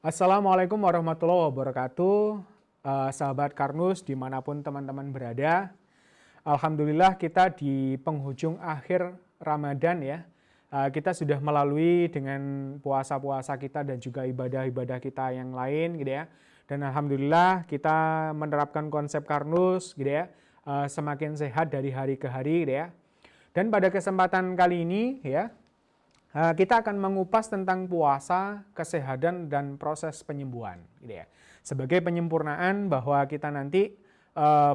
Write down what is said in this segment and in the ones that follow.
Assalamualaikum warahmatullahi wabarakatuh, sahabat Karnus dimanapun teman-teman berada. Alhamdulillah kita di penghujung akhir Ramadan ya. Kita sudah melalui dengan puasa-puasa kita dan juga ibadah-ibadah kita yang lain gitu ya. Dan Alhamdulillah kita menerapkan konsep Karnus gitu ya, semakin sehat dari hari ke hari gitu ya. Dan pada kesempatan kali ini ya, kita akan mengupas tentang puasa, kesehatan, dan proses penyembuhan. Gitu ya. Sebagai penyempurnaan bahwa kita nanti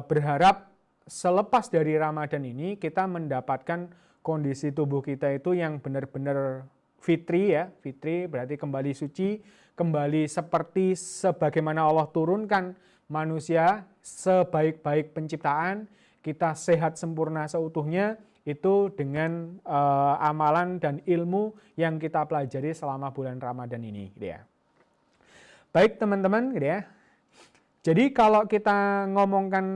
berharap selepas dari Ramadan ini kita mendapatkan kondisi tubuh kita itu yang benar-benar fitri ya. Fitri berarti kembali suci, kembali seperti sebagaimana Allah turunkan manusia sebaik-baik penciptaan, kita sehat sempurna seutuhnya, itu dengan amalan dan ilmu yang kita pelajari selama bulan Ramadan ini gitu ya. Baik teman-teman gitu ya. Jadi kalau kita ngomongkan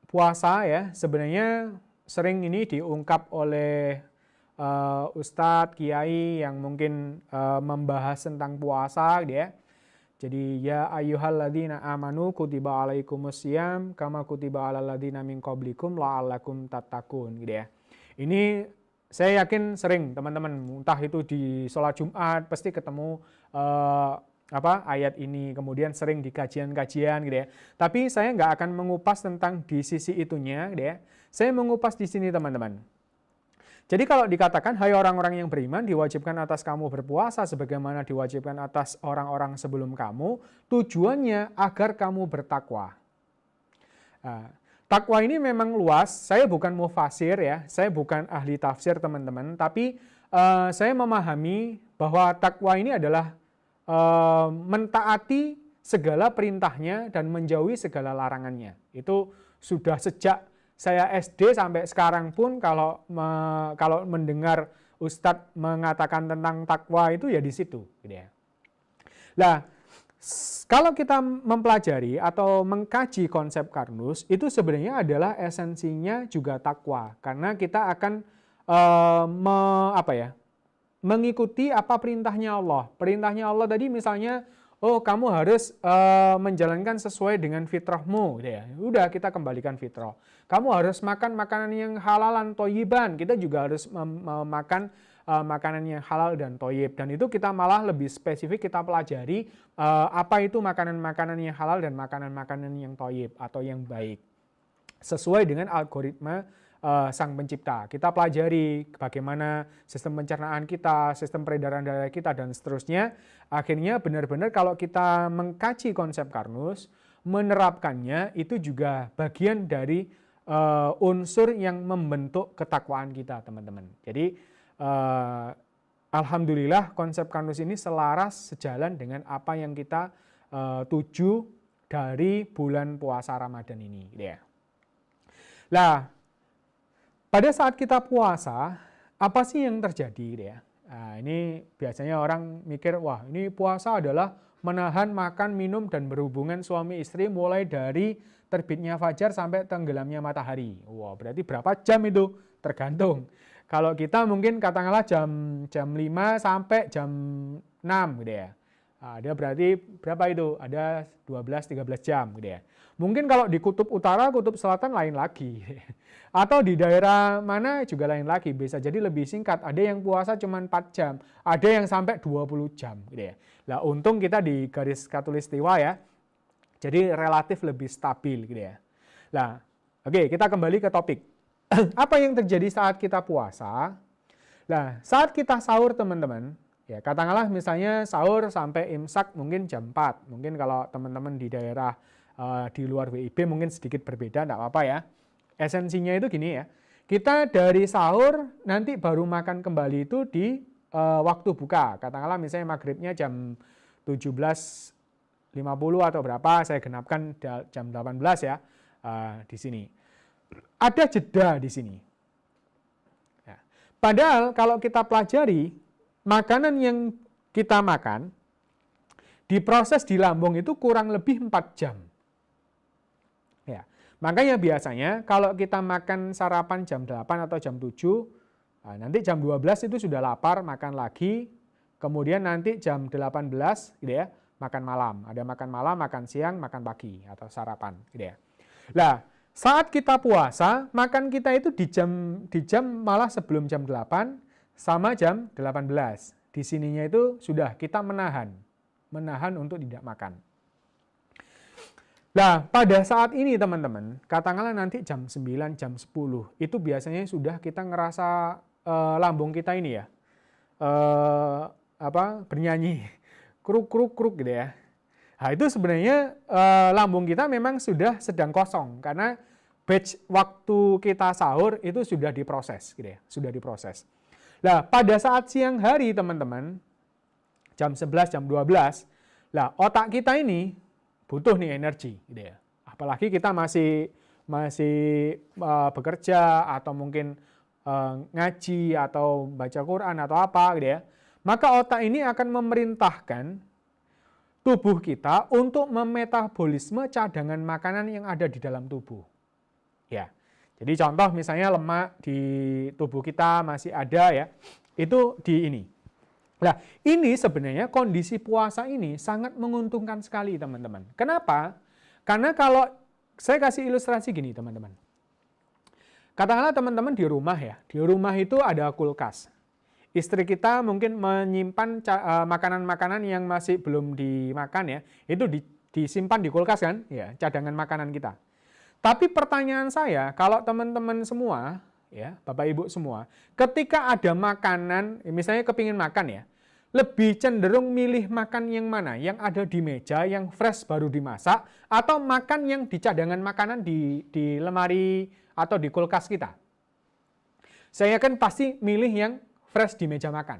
puasa ya, sebenarnya sering ini diungkap oleh ustadz, kiai yang mungkin membahas tentang puasa gitu ya. Jadi ya ayyuhalladzina amanu kutiba alaikumusiyam kama kutiba alal ladzina min qablikum la'allakum tattaqun gitu ya. Ini saya yakin sering teman-teman, entah itu di sholat Jumat pasti ketemu ayat ini, kemudian sering di kajian-kajian gitu ya. Tapi saya nggak akan mengupas tentang di sisi itunya gitu ya. Saya mengupas di sini teman-teman. Jadi kalau dikatakan, hai orang-orang yang beriman, diwajibkan atas kamu berpuasa sebagaimana diwajibkan atas orang-orang sebelum kamu, tujuannya agar kamu bertakwa. Takwa ini memang luas, saya bukan mufasir ya, saya bukan ahli tafsir teman-teman, tapi saya memahami bahwa takwa ini adalah mentaati segala perintahnya dan menjauhi segala larangannya. Itu sudah sejak saya SD sampai sekarang pun kalau mendengar Ustadz mengatakan tentang takwa itu ya di situ gitu ya. Nah, kalau kita mempelajari atau mengkaji konsep Karnus itu sebenarnya adalah esensinya juga takwa, karena kita akan mengikuti apa perintahnya Allah. Perintahnya Allah tadi misalnya, oh kamu harus menjalankan sesuai dengan fitrahmu, gitu ya. Udah kita kembalikan fitrah. Kamu harus makan makanan yang halalan toyiban. Kita juga harus makan makanan yang halal dan toyib. Dan itu kita malah lebih spesifik kita pelajari apa itu makanan-makanan yang halal dan makanan-makanan yang toyib atau yang baik. Sesuai dengan algoritma Sang Pencipta. Kita pelajari bagaimana sistem pencernaan kita, sistem peredaran darah kita, dan seterusnya. Akhirnya benar-benar kalau kita mengkaji konsep Karnus, menerapkannya itu juga bagian dari unsur yang membentuk ketakwaan kita, teman-teman. Jadi, alhamdulillah konsep Karnus ini selaras sejalan dengan apa yang kita tuju dari bulan puasa Ramadan ini. Ya. Nah, pada saat kita puasa, apa sih yang terjadi ya? Nah, ini biasanya orang mikir, wah ini puasa adalah menahan makan, minum, dan berhubungan suami istri mulai dari terbitnya fajar sampai tenggelamnya matahari. Wah, berarti berapa jam itu? Tergantung. Kalau kita mungkin katakanlah jam 5 sampai jam 6 gitu ya. Ada berarti berapa itu? Ada 12-13 jam gitu ya. Mungkin kalau di kutub utara, kutub selatan lain lagi. Atau di daerah mana juga lain lagi. Bisa jadi lebih singkat. Ada yang puasa cuma 4 jam. Ada yang sampai 20 jam gitu ya. Nah, untung kita di garis khatulistiwa ya. Jadi relatif lebih stabil gitu ya. Nah, oke, kita kembali ke topik. Apa yang terjadi saat kita puasa? Nah, saat kita sahur teman-teman, ya katakanlah misalnya sahur sampai imsak mungkin jam 4. Mungkin kalau teman-teman di daerah di luar WIB mungkin sedikit berbeda, enggak apa-apa ya. Esensinya itu gini ya. Kita dari sahur nanti baru makan kembali itu di waktu buka. Katakanlah misalnya maghribnya jam 17.50 atau berapa, saya genapkan jam 18 ya di sini. Ada jeda di sini. Ya. Padahal kalau kita pelajari, makanan yang kita makan diproses di lambung itu kurang lebih 4 jam. Ya. Makanya biasanya kalau kita makan sarapan jam 8 atau jam 7, nanti jam 12 itu sudah lapar, makan lagi, kemudian nanti jam 18 gitu ya, makan malam. Ada makan malam, makan siang, makan pagi atau sarapan gitu ya. Nah, saat kita puasa, makan kita itu di jam malah sebelum jam 8 sama jam 18. Di sininya itu sudah kita menahan untuk tidak makan. Nah, pada saat ini teman-teman, katakanlah nanti jam 9, jam 10, itu biasanya sudah kita ngerasa lambung kita ini ya, bernyanyi, kruk-kruk-kruk gitu ya. Nah, itu sebenarnya lambung kita memang sudah sedang kosong, karena batch waktu kita sahur itu sudah diproses gitu ya, sudah diproses. Nah, pada saat siang hari teman-teman, jam 11, jam 12, lah otak kita ini butuh nih energi gitu ya. Apalagi kita masih bekerja atau mungkin ngaji atau baca Quran atau apa gitu ya. Maka otak ini akan memerintahkan tubuh kita untuk memetabolisme cadangan makanan yang ada di dalam tubuh. Ya. Jadi contoh misalnya lemak di tubuh kita masih ada ya. Itu di ini. Nah, ini sebenarnya kondisi puasa ini sangat menguntungkan sekali, teman-teman. Kenapa? Karena kalau saya kasih ilustrasi gini, teman-teman. Katakanlah teman-teman di rumah ya, di rumah itu ada kulkas. Istri kita mungkin menyimpan makanan-makanan yang masih belum dimakan ya, itu disimpan di kulkas kan, ya, cadangan makanan kita. Tapi pertanyaan saya, kalau teman-teman semua, ya, Bapak Ibu semua, ketika ada makanan, misalnya kepingin makan ya, lebih cenderung milih makan yang mana? Yang ada di meja, yang fresh baru dimasak, atau makan yang di cadangan makanan di lemari atau di kulkas kita? Saya kan pasti milih yang fresh di meja makan.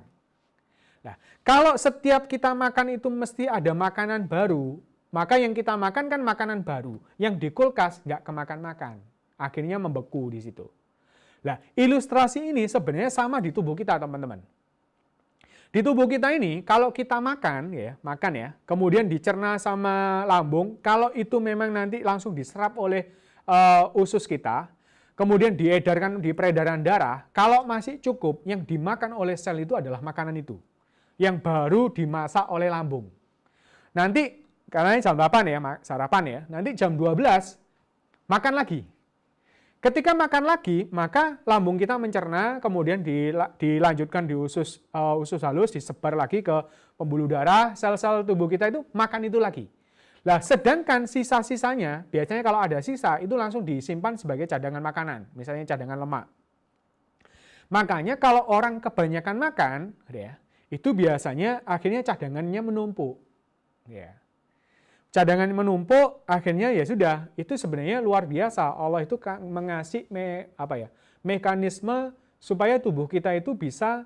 Nah, kalau setiap kita makan itu mesti ada makanan baru, maka yang kita makan kan makanan baru. Yang di kulkas nggak kemakan-makan. Akhirnya membeku di situ. Nah, ilustrasi ini sebenarnya sama di tubuh kita, teman-teman. Di tubuh kita ini, kalau kita makan ya, kemudian dicerna sama lambung, kalau itu memang nanti langsung diserap oleh usus kita, kemudian diedarkan di peredaran darah, kalau masih cukup, yang dimakan oleh sel itu adalah makanan itu, yang baru dimasak oleh lambung. Nanti, karena jam 8 ya, sarapan ya, nanti jam 12, makan lagi. Ketika makan lagi, maka lambung kita mencerna, kemudian dilanjutkan di usus halus, disebar lagi ke pembuluh darah, sel-sel tubuh kita itu makan itu lagi. Nah, sedangkan sisa-sisanya, biasanya kalau ada sisa, itu langsung disimpan sebagai cadangan makanan, misalnya cadangan lemak. Makanya kalau orang kebanyakan makan, ya, itu biasanya akhirnya cadangannya menumpuk. Ya. Cadangan menumpuk, akhirnya ya sudah, itu sebenarnya luar biasa. Allah itu mengasih mekanisme supaya tubuh kita itu bisa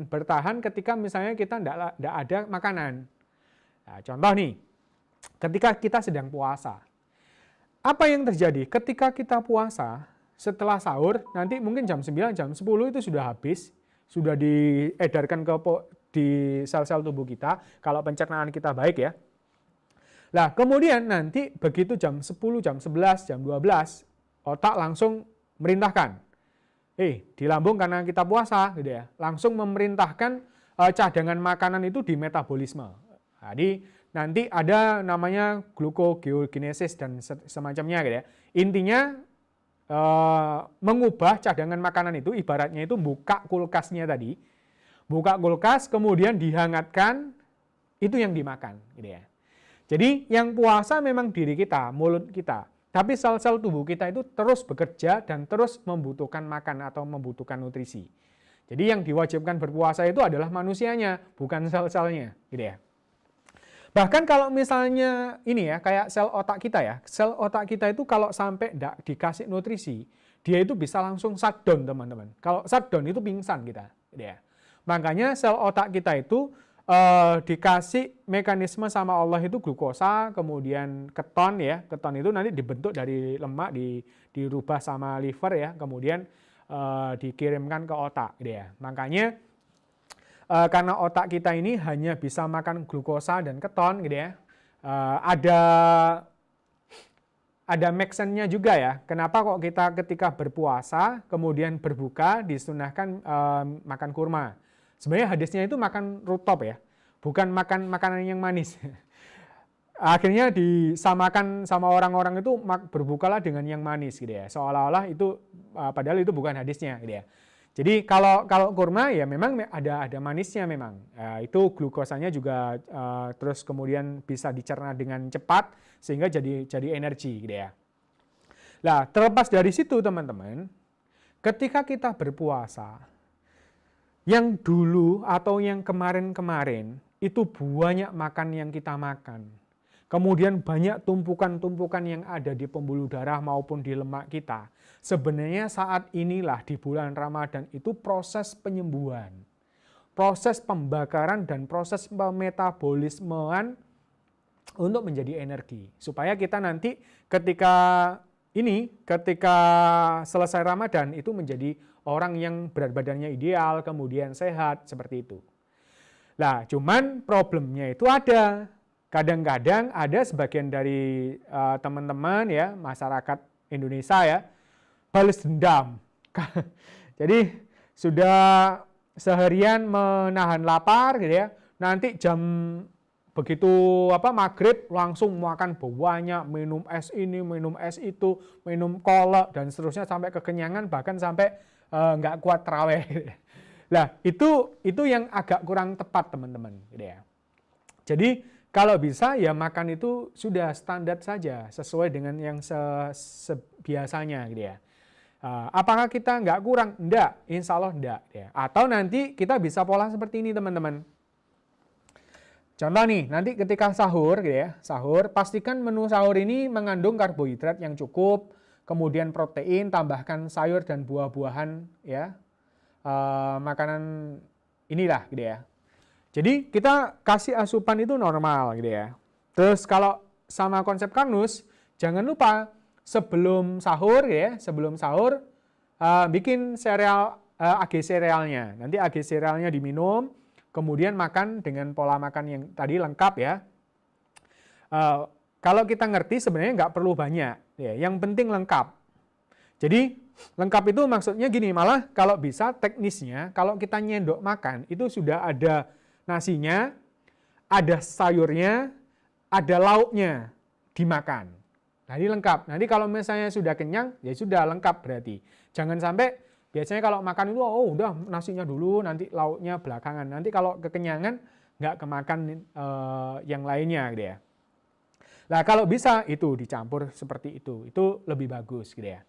bertahan ketika misalnya kita tidak ada makanan. Nah, contoh nih, ketika kita sedang puasa, apa yang terjadi? Ketika kita puasa, setelah sahur, nanti mungkin jam 9, jam 10 itu sudah habis, sudah diedarkan di sel-sel tubuh kita, kalau pencernaan kita baik ya. Nah, kemudian nanti begitu jam 10, jam 11, jam 12, otak langsung merintahkan. Di lambung karena kita puasa, gitu ya, langsung memerintahkan cadangan makanan itu di metabolisme. Jadi nanti ada namanya glucogeogenesis dan semacamnya, gitu ya. Intinya mengubah cadangan makanan itu, ibaratnya itu buka kulkasnya tadi. Buka kulkas, kemudian dihangatkan, itu yang dimakan. Gitu ya. Jadi yang puasa memang diri kita, mulut kita. Tapi sel-sel tubuh kita itu terus bekerja dan terus membutuhkan makan atau membutuhkan nutrisi. Jadi yang diwajibkan berpuasa itu adalah manusianya, bukan sel-selnya. Gitu ya. Bahkan kalau misalnya ini ya, kayak sel otak kita ya, sel otak kita itu kalau sampai tidak dikasih nutrisi, dia itu bisa langsung shutdown, teman-teman. Kalau shutdown itu pingsan kita. Gitu ya. Makanya sel otak kita itu dikasih mekanisme sama Allah itu glukosa, kemudian keton ya. Keton itu nanti dibentuk dari lemak, dirubah sama liver ya, kemudian dikirimkan ke otak gitu ya. Makanya karena otak kita ini hanya bisa makan glukosa dan keton gitu ya. Ada make sense-nya juga ya. Kenapa kok kita ketika berpuasa, kemudian berbuka disunahkan makan kurma. Sebenarnya hadisnya itu makan rutop ya, bukan makan makanan yang manis. Akhirnya disamakan sama orang-orang itu berbukalah dengan yang manis gitu ya. Seolah-olah itu padahal itu bukan hadisnya gitu ya. Jadi kalau kurma ya memang ada manisnya memang. Itu glukosanya juga terus kemudian bisa dicerna dengan cepat sehingga jadi energi gitu ya. Nah, terlepas dari situ teman-teman, ketika kita berpuasa, yang dulu atau yang kemarin-kemarin itu banyak makan yang kita makan. Kemudian banyak tumpukan-tumpukan yang ada di pembuluh darah maupun di lemak kita. Sebenarnya saat inilah di bulan Ramadan itu proses penyembuhan. Proses pembakaran dan proses metabolismean untuk menjadi energi. Supaya kita nanti ketika selesai Ramadan itu menjadi orang yang berat badannya ideal, kemudian sehat, seperti itu. Nah, cuman problemnya itu ada. Kadang-kadang ada sebagian dari teman-teman ya, masyarakat Indonesia ya, balas dendam. Jadi sudah seharian menahan lapar gitu ya, nanti jam begitu maghrib langsung makan banyak, minum es ini, minum es itu, minum kolak dan seterusnya sampai kekenyangan, bahkan sampai nggak kuat taraweh. Nah, itu yang agak kurang tepat teman-teman gitu ya. Jadi kalau bisa ya makan itu sudah standar saja sesuai dengan yang biasanya gitu ya. Apakah kita nggak kurang? Enggak, insya Allah enggak ya. Atau nanti kita bisa pola seperti ini teman-teman. Contoh nih, nanti ketika sahur gitu ya, sahur pastikan menu sahur ini mengandung karbohidrat yang cukup, kemudian protein, tambahkan sayur dan buah-buahan ya. Makanan inilah gitu ya. Jadi kita kasih asupan itu normal gitu ya. Terus kalau sama konsep Karnus, jangan lupa sebelum sahur ya, bikin sereal AG serealnya. Nanti AG serealnya diminum, kemudian makan dengan pola makan yang tadi lengkap ya. Kalau kita ngerti sebenarnya nggak perlu banyak, ya. Yang penting lengkap. Jadi lengkap itu maksudnya gini, malah kalau bisa teknisnya, kalau kita nyendok makan itu sudah ada nasinya, ada sayurnya, ada lauknya dimakan. Jadi lengkap. Nanti kalau misalnya sudah kenyang, ya sudah lengkap berarti. Jangan sampai biasanya kalau makan itu, udah nasinya dulu, nanti lauknya belakangan. Nanti kalau kekenyangan, nggak kemakan yang lainnya gitu ya. Nah kalau bisa itu dicampur seperti itu lebih bagus gitu ya.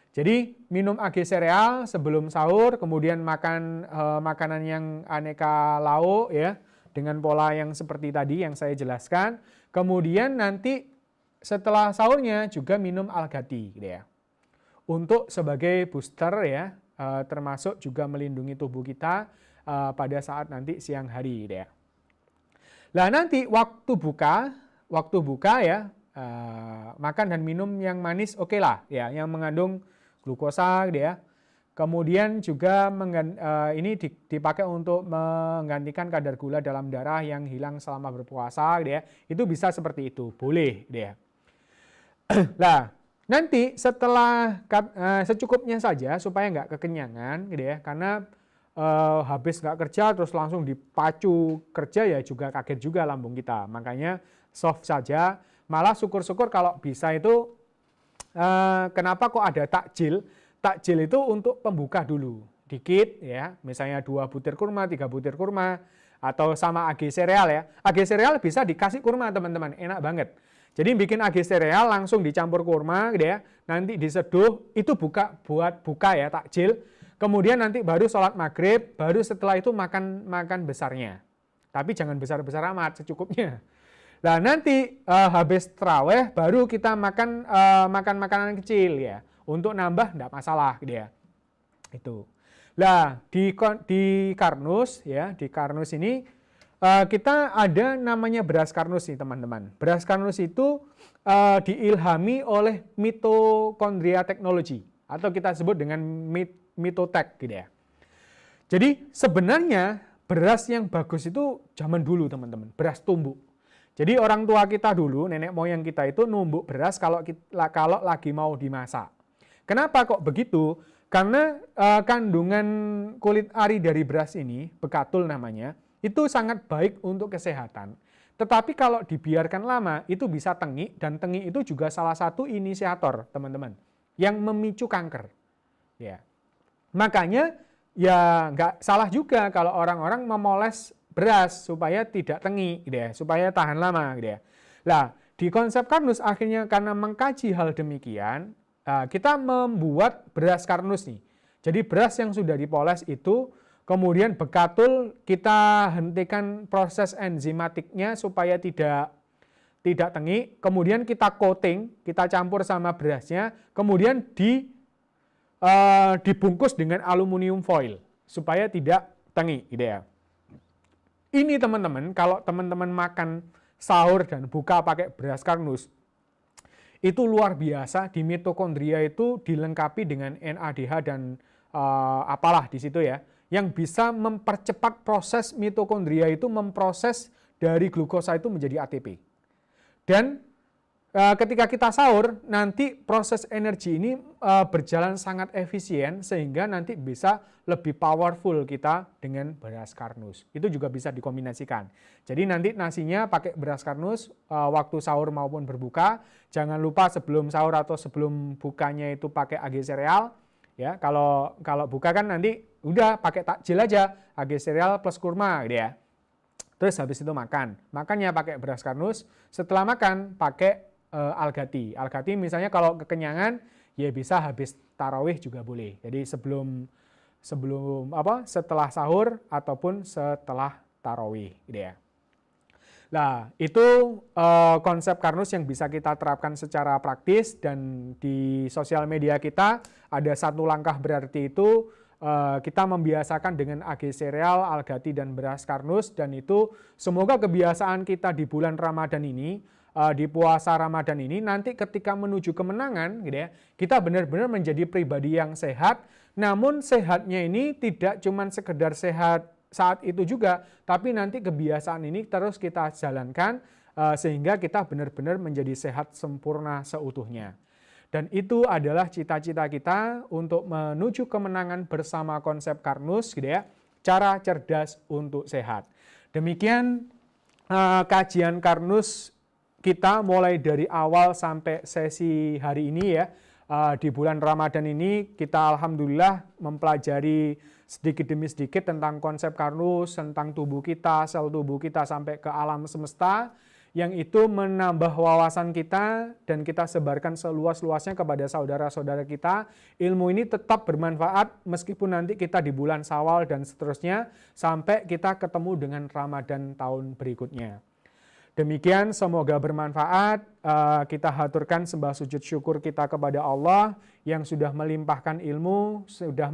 Jadi minum AG sereal sebelum sahur, kemudian makan makanan yang aneka lauk ya, dengan pola yang seperti tadi yang saya jelaskan. Kemudian nanti setelah sahurnya juga minum Al-Ghati gitu ya. Untuk sebagai booster ya, termasuk juga melindungi tubuh kita pada saat nanti siang hari gitu ya. Nah nanti waktu buka ya, makan dan minum yang manis oke lah ya, yang mengandung glukosa gitu ya. Kemudian juga ini dipakai untuk menggantikan kadar gula dalam darah yang hilang selama berpuasa gitu ya. Itu bisa seperti itu, boleh gitu ya. Nah, nanti setelah secukupnya saja supaya nggak kekenyangan gitu ya. Karena habis nggak kerja terus langsung dipacu kerja ya juga kaget juga lambung kita. Makanya soft saja. Malah syukur-syukur kalau bisa itu kenapa kok ada takjil? Takjil itu untuk pembuka dulu, dikit ya, misalnya 2 butir kurma, 3 butir kurma, atau sama AG sereal ya. AG sereal bisa dikasih kurma teman-teman, enak banget. Jadi bikin AG sereal langsung dicampur kurma gitu ya, nanti diseduh, itu buat buka ya, takjil. Kemudian nanti baru sholat maghrib, baru setelah itu makan besarnya. Tapi jangan besar-besar amat, secukupnya. Nah nanti habis taraweh baru kita makan makanan kecil ya. Untuk nambah enggak masalah gitu ya. Itu. Nah, di Karnus ya, di Karnus ini kita ada namanya beras Karnus nih, teman-teman. Beras Karnus itu diilhami oleh mitokondria teknologi atau kita sebut dengan mitotek gitu ya. Jadi sebenarnya beras yang bagus itu zaman dulu, teman-teman, beras tumbuk. Jadi orang tua kita dulu, nenek moyang kita itu numbuk beras kalau lagi mau dimasak. Kenapa kok begitu? Karena kandungan kulit ari dari beras ini, bekatul namanya, itu sangat baik untuk kesehatan. Tetapi kalau dibiarkan lama, itu bisa tengi, dan tengi itu juga salah satu inisiator, teman-teman, yang memicu kanker. Ya. Makanya ya nggak salah juga kalau orang-orang memoles beras supaya tidak tengi, gitu ya, supaya tahan lama, gitu ya. Nah, di konsep Karnus akhirnya karena mengkaji hal demikian, kita membuat beras Karnus nih. Jadi beras yang sudah dipoles itu, kemudian bekatul kita hentikan proses enzimatiknya supaya tidak tengi, kemudian kita coating, kita campur sama berasnya, kemudian dibungkus dengan aluminium foil supaya tidak tengi, gitu ya. Ini teman-teman, kalau teman-teman makan sahur dan buka pakai beras Karnus, itu luar biasa. Di mitokondria itu dilengkapi dengan NADH dan apalah di situ ya, yang bisa mempercepat proses mitokondria itu memproses dari glukosa itu menjadi ATP. Dan ketika kita sahur, nanti proses energi ini berjalan sangat efisien sehingga nanti bisa lebih powerful kita dengan beras Karnus. Itu juga bisa dikombinasikan. Jadi nanti nasinya pakai beras Karnus waktu sahur maupun berbuka. Jangan lupa sebelum sahur atau sebelum bukanya itu pakai AG sereal. Ya, kalau buka kan nanti udah pakai takjil aja, AG sereal plus kurma gitu ya. Terus habis itu makan. Makannya pakai beras Karnus, setelah makan pakai algati. Algati misalnya kalau kekenyangan ya bisa habis tarawih juga boleh. Jadi setelah sahur ataupun setelah tarawih gitu ya. Nah, itu konsep Karnus yang bisa kita terapkan secara praktis, dan di sosial media kita ada satu langkah berarti itu kita membiasakan dengan AG sereal, algati, dan beras Karnus, dan itu semoga kebiasaan kita di bulan Ramadan ini, di puasa Ramadan ini, nanti ketika menuju kemenangan gitu ya, kita benar-benar menjadi pribadi yang sehat. Namun sehatnya ini tidak cuma sekedar sehat saat itu juga, tapi nanti kebiasaan ini terus kita jalankan sehingga kita benar-benar menjadi sehat sempurna seutuhnya. Dan itu adalah cita-cita kita untuk menuju kemenangan bersama konsep Karnus gitu ya, cara cerdas untuk sehat. Demikian kajian Karnus kita mulai dari awal sampai sesi hari ini ya. Di bulan Ramadan ini kita alhamdulillah mempelajari sedikit demi sedikit tentang konsep Karnus, tentang tubuh kita, sel tubuh kita sampai ke alam semesta, yang itu menambah wawasan kita dan kita sebarkan seluas-luasnya kepada saudara-saudara kita. Ilmu ini tetap bermanfaat meskipun nanti kita di bulan Syawal dan seterusnya sampai kita ketemu dengan Ramadan tahun berikutnya. Demikian, semoga bermanfaat. Kita haturkan sembah sujud syukur kita kepada Allah yang sudah melimpahkan ilmu, sudah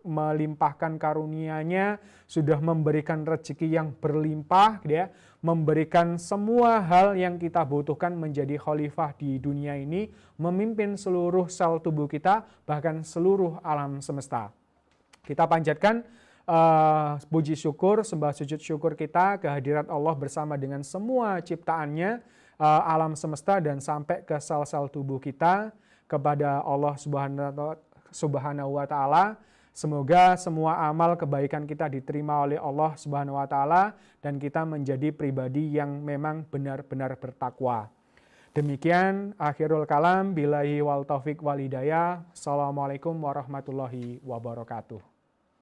melimpahkan karunia-Nya, sudah memberikan rezeki yang berlimpah, ya, memberikan semua hal yang kita butuhkan menjadi khalifah di dunia ini, memimpin seluruh sel tubuh kita, bahkan seluruh alam semesta. Kita panjatkan puji syukur, sembah sujud syukur kita kehadirat Allah bersama dengan semua ciptaannya, alam semesta dan sampai ke sel-sel tubuh kita, kepada Allah Subhanahu wa Ta'ala. Semoga semua amal kebaikan kita diterima oleh Allah Subhanahu wa Ta'ala dan kita menjadi pribadi yang memang benar-benar bertakwa. Demikian akhirul kalam, billahi wal taufiq wal hidayah. Assalamualaikum warahmatullahi wabarakatuh.